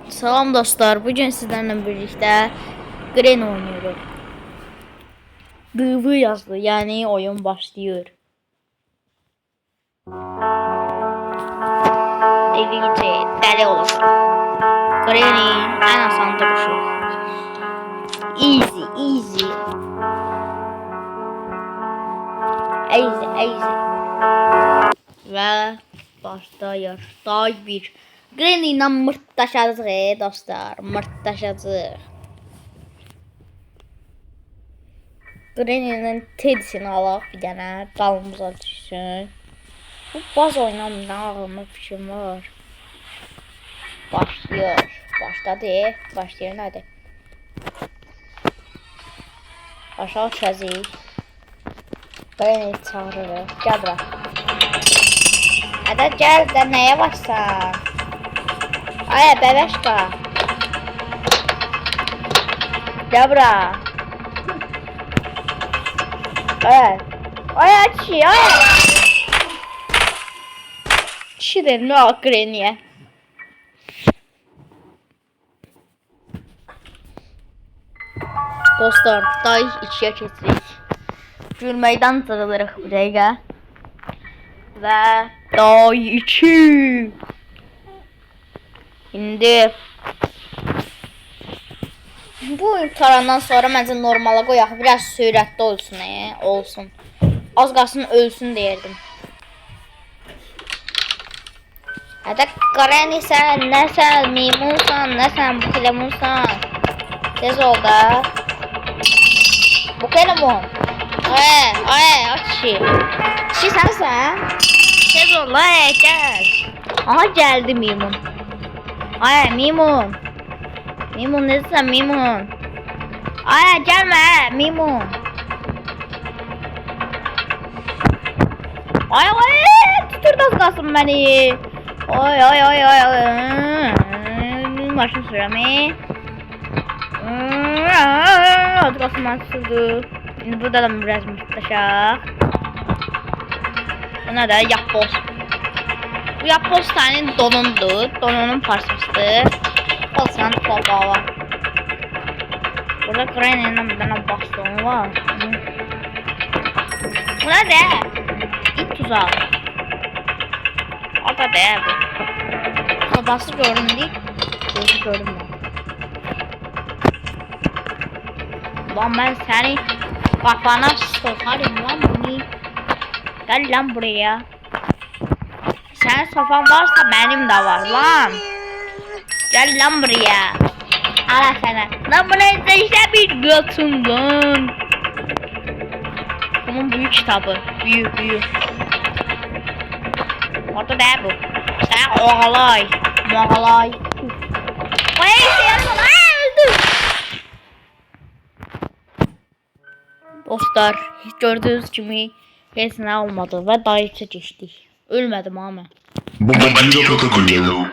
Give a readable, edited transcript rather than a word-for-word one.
Salam dostlar, bugün sizlerle birlikte Gren oynuyoruz. DV yazdı, yani oyun başlıyor. Delice, deli olursun. Gren'in en asan duruşu. Easy, easy. Easy, easy. Ve başlıyor. Day bir. Gren ile mırtlaşacağız dostlar, mırtlaşacağız. Granny'nin Teddy'sini alaq bir dənə, dalımıza düşsün. Bu baz oynamından ağlıma fikrim var. Başlıyor. Başladı. Başlayın hadi. Aşağı çəzik. Granny çağırırıq. Gəl bura. Hadi gəl də nəyə başsan? Ay bəbəşqa. Gəl bura. Ay. Ay çi ay. Çi de ne Granny'e. Dostlar, day 2'ye keçirik. Gülməkdən dırılırıq bu dəqiqə. Və day 2. İndi bu imtahandan sonra məncə normala qoyaq. Biraz sürətli olsun, olsun. Az qalsın ölsün deyirdim. Hədə Granny sən, nəsən, meymunsan, nəsən, bu kelemunsan. Tez ol da. Bu kelemun. Ay, açı. Çi sənsən? Tez ol, gəl. Aha, gəldi meymun. Ay, meymun. Meymun neredesin meymun? Ay gelme meymun. Ay tuturdu az kalsın beni. Ay. Başını süremi. Az kalsın ben sürdü. Şimdi burada da biraz mutlaşak. Buna da yapboz. Bu yapboz senin donundu. Donunun parçası. Olsan baba. Burada Granny'nin bir tane bastonu var. Bu ne de? İt tuzağı. O da değil bu. Babası gördüm değil. Gözü gördüm ben. Lan ben seni kafana sokarım lan bunu. Gel lan buraya. Senin sofan varsa benim de var lan. Gel lan buraya. Ala sana. Lan buraya işte bir götün lan. Bunun büyük kitabı. Büyük. Orada değil bu. Sen oğalay. Moğalay. Ay öldüm. Dostlar, gördüğünüz gibi resmen olmadı ve dayıça geçtik. Ölmedim ama. Bombardiro crocodilo.